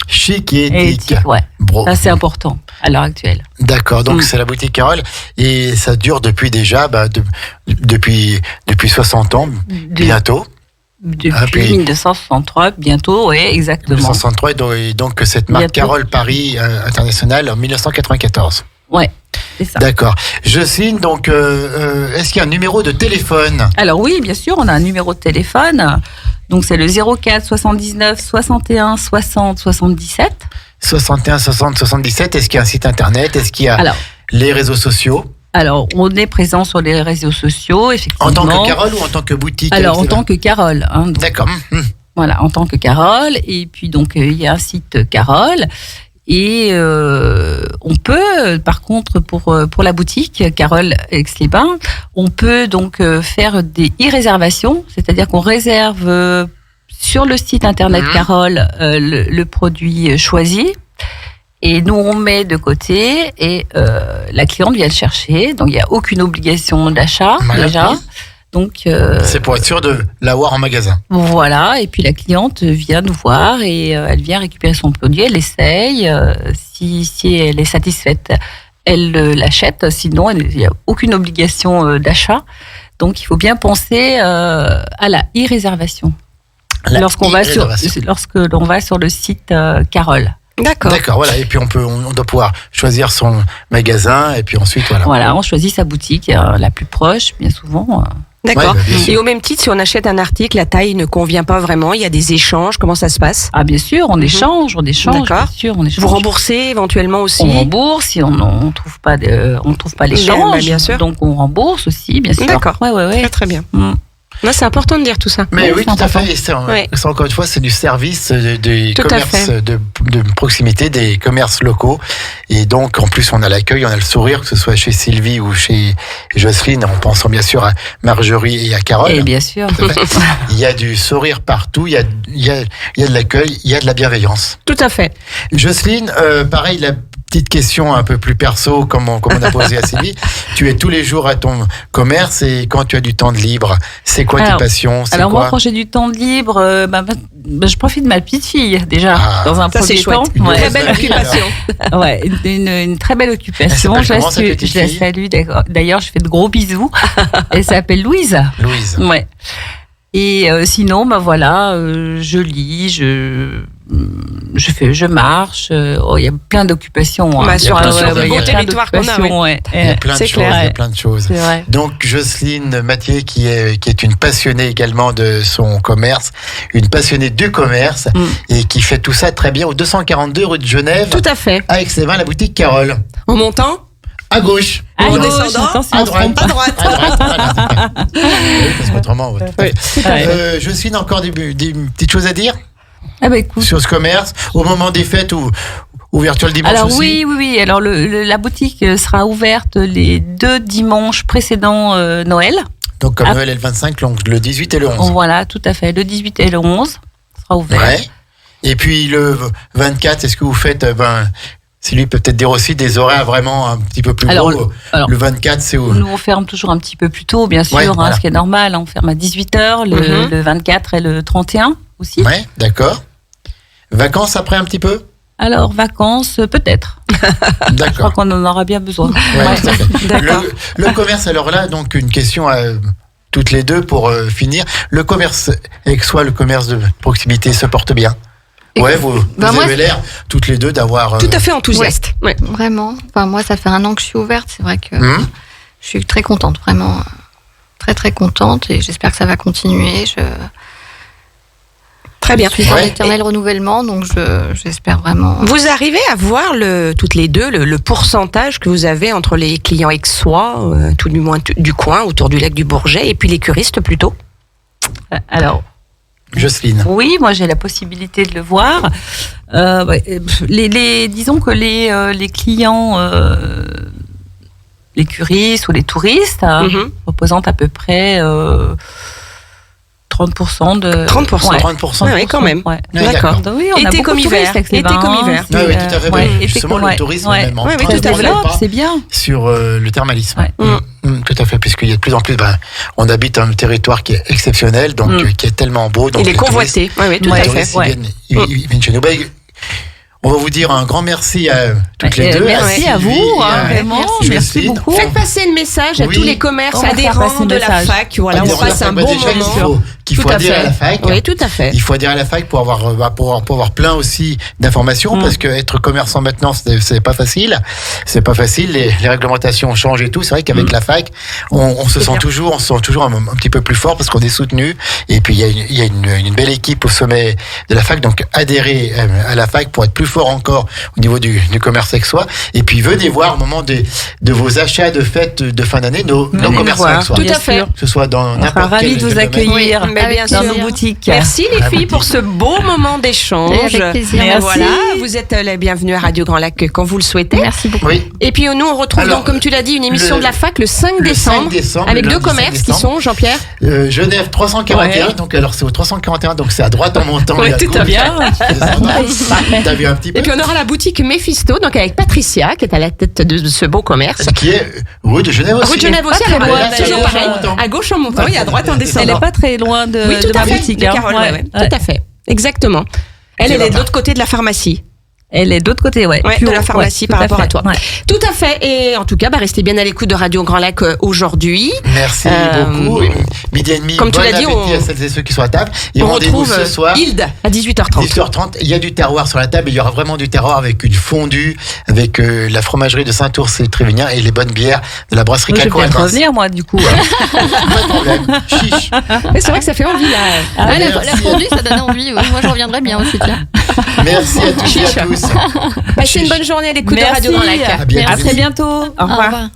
Chic et éthique. Ouais. Ça, c'est important à l'heure actuelle. D'accord, donc c'est la boutique Carole et ça dure depuis déjà depuis 60 ans, bientôt. Depuis 1963, bientôt, oui, exactement. 1963, et donc cette marque bientôt. Carole Paris International en 1994. Ouais, c'est ça. D'accord. Jocelyne, donc, est-ce qu'il y a un numéro de téléphone ? Alors oui, bien sûr, on a un numéro de téléphone. Donc c'est le 04 79 61 60 77. 61 60 77. Est-ce qu'il y a un site internet ? Est-ce qu'il y a les réseaux sociaux ? Alors, on est présent sur les réseaux sociaux, effectivement. En tant que Carole ou en tant que boutique ? Alors, en tant que Carole. Donc, d'accord. Voilà, en tant que Carole. Et puis, donc, il y a un site Carole. Et on peut, par contre, pour la boutique Carole Aix-les-Bains, on peut donc faire des e-réservations, c'est-à-dire qu'on réserve sur le site internet Carole le produit choisi. Et nous, on met de côté et la cliente vient le chercher. Donc, il n'y a aucune obligation d'achat déjà. Donc, c'est pour être sûr de l'avoir en magasin. Voilà. Et puis, la cliente vient nous voir et elle vient récupérer son produit. Elle essaye. Si elle est satisfaite, elle l'achète. Sinon, il n'y a aucune obligation d'achat. Donc, il faut bien penser à la e-réservation. Lorsque l'on va sur le site Carole. D'accord, voilà. Et puis on doit pouvoir choisir son magasin et puis ensuite voilà. Voilà, on choisit sa boutique la plus proche, bien souvent. D'accord. Et au même titre, si on achète un article, la taille ne convient pas vraiment, il y a des échanges, comment ça se passe ? Ah bien sûr, on échange, bien sûr, on échange. Vous remboursez éventuellement aussi ? On rembourse si on trouve pas l'échange. Bien sûr. Donc on rembourse aussi, bien sûr. D'accord. Ouais. Très bien. Là, c'est important de dire tout ça. Mais oui, tout à fait. C'est encore une fois, c'est du service des commerces de proximité, des commerces locaux. Et donc, en plus, on a l'accueil, on a le sourire, que ce soit chez Sylvie ou chez Jocelyne, en pensant bien sûr à Marjorie et à Carole. Et bien sûr. Il y a du sourire partout, il y a de l'accueil, il y a de la bienveillance. Tout à fait. Jocelyne, pareil, la petite question un peu plus perso, comme on a posé à Sylvie. Tu es tous les jours à ton commerce et quand tu as du temps de libre, c'est quoi tes passions ? Moi, quand j'ai du temps de libre, je profite de ma petite fille déjà dans un premier temps. Une très belle occupation. Une très belle occupation. Je la salue. D'ailleurs, je fais de gros bisous. Elle s'appelle Louise. Louise. Ouais. Et sinon, je lis, je marche. Il y a plein d'occupations. Surtout sur le beau territoire qu'on a. Il y a plein de choses. Il y a plein de choses. Donc Jocelyne Mathieu, qui est une passionnée également de son commerce, une passionnée du commerce, et qui fait tout ça très bien au 242 rue de Genève. Tout à fait. À Aix-les-Bains, la boutique Carole. En montant ? À gauche. En descendant ? À droite. Voilà. Oui, parce qu'autrement, Jocelyne, encore des petites choses à dire ? Écoute. Sur ce commerce, au moment des fêtes ou ouverture le dimanche alors, aussi ? Oui. Alors, la boutique sera ouverte les 2 dimanches précédents Noël. Donc, comme Noël est le 25, le 18 et le 11. Voilà, tout à fait. Le 18 et le 11 sera ouvert. Ouais. Et puis, le 24, est-ce que vous faites... Sylvie peut peut-être dire aussi des horaires vraiment un petit peu plus gros. Le 24, c'est où ? Nous, on ferme toujours un petit peu plus tôt, bien sûr, ce qui est normal. On ferme à 18h, le 24 et le 31 aussi. Oui, d'accord. Vacances après un petit peu ? Alors, vacances, peut-être. D'accord. Je crois qu'on en aura bien besoin. Tout à fait. D'accord. Le commerce, alors là, donc une question à toutes les deux pour finir. Le commerce aixois, le commerce de proximité se porte bien ? Ouais, vous avez l'air toutes les deux d'avoir... Tout à fait enthousiaste. Ouais. Vraiment. Enfin, moi, ça fait 1 an que je suis ouverte. C'est vrai que je suis très contente, vraiment. Très, très contente. Et j'espère que ça va continuer. Très bien. Je suis en éternel renouvellement, donc j'espère vraiment... Vous arrivez à voir toutes les deux le pourcentage que vous avez entre les clients aixois, tout du moins du coin, autour du lac du Bourget, et puis les curistes plutôt ? Alors... Jocelyne. Oui, moi j'ai la possibilité de le voir. Disons que les clients, les curistes ou les touristes, représentent à peu près 30% de... 30%. Ouais. 30%. Oui, quand même. Ouais. D'accord. Oui, on a Été beaucoup comme de hiver. touristes avec les Été vins, comme hiver. Ah oui, tout à fait. Ouais, Justement, le tourisme, même en Ouais, train oui, de tout à fait. prendre le pas c'est bien. sur le thermalisme. Ouais. Tout à fait, puisqu'il y a de plus en plus, on habite un territoire qui est exceptionnel, donc qui est tellement beau. Donc Il est les touristes- convoité. Oui, tout les à fait. touristes, Ouais. ils viennent chez nous. On va vous dire un grand merci à toutes les deux. Merci à vous, vraiment. Merci Jocelyne. beaucoup. Faites passer le message à Oui. tous les commerces On va faire passer adhérents le de la message. fac. Voilà, on Adhérents de la passe fac, un bah, bon déjà, moment. qu'il faut Tout à adhérer fait. à la fac. Oui, tout à fait. Il faut adhérer à la fac pour avoir plein d'informations, parce que être commerçant maintenant, c'est pas facile. C'est pas facile. Les réglementations ont changé et tout. C'est vrai qu'avec la fac, on se sent toujours un petit peu plus fort parce qu'on est soutenu. Et puis il y a une belle équipe au sommet de la fac. Donc adhérer à la fac pour être plus fort encore au niveau du commerce aixois. Et puis venez voir au moment de vos achats de fêtes de fin d'année nos commerçants aixois. Tout à fait. Que ce soit dans On sera n'importe ravis quel de vous domaine. accueillir Oui, mais bien dans sûr. nos boutiques. Merci les Ah, filles boutique. pour ce beau moment d'échange. Et avec plaisir. Merci. Voilà, vous êtes les bienvenus à Radio Grand Lac quand vous le souhaitez. Merci beaucoup. Oui. Et puis nous on retrouve Alors, donc comme tu l'as dit une émission le- de la fac le 5 le décembre, 5 décembre, avec le deux lundi 5 commerces qui décembre. sont Jean-Pierre. Genève 341, Ouais. donc alors c'est au 341, donc c'est à droite en montant. Ouais, et à tout à gauche. fait. T'as vu un petit peu. Et puis on aura la boutique Mephisto donc avec Patricia qui est à la tête de ce beau commerce. Qui est rue de Genève aussi. Rue de Genève aussi, Pas à très droite, loin, toujours d'ailleurs. pareil. À gauche en montant et à droite en Elle descendant. n'est pas très loin de, Oui, tout de à ma fait. boutique. De hein. Carole, Ouais, ouais. ouais. Tout à fait. Exactement. Elle est de l'autre côté de la pharmacie. Elle est de l'autre côté, ouais. Ouais, Plus de la haut, pharmacie ouais, par tout rapport à fait. toi. Ouais. Tout à fait. Et en tout cas, restez bien à l'écoute de Radio Grand Lac aujourd'hui. Merci beaucoup. Midi et demi. comme tu bon l'as dit, appétit à celles et ceux qui sont à table. Et On rendez-vous retrouve ce soir. Hilde à 18h30. 18h30, il y a du terroir sur la table, et il y aura vraiment du terroir avec une fondue, avec la fromagerie de Saint-Ours et Trévignan et les bonnes bières de la brasserie Je vais Calco peut-être Almas. revenir, moi, du coup. Pas de problème. Chiche. Mais c'est vrai que ça fait envie là. Ah, la Merci. fondue, ça donne envie. Ouais. Moi, je reviendrai bien aussi. Tiens. Merci à tous et à tous. Passez une bonne journée à l'écoute de Merci. Radio Grand Lac. À bientôt. À très bientôt. Au Au revoir. revoir.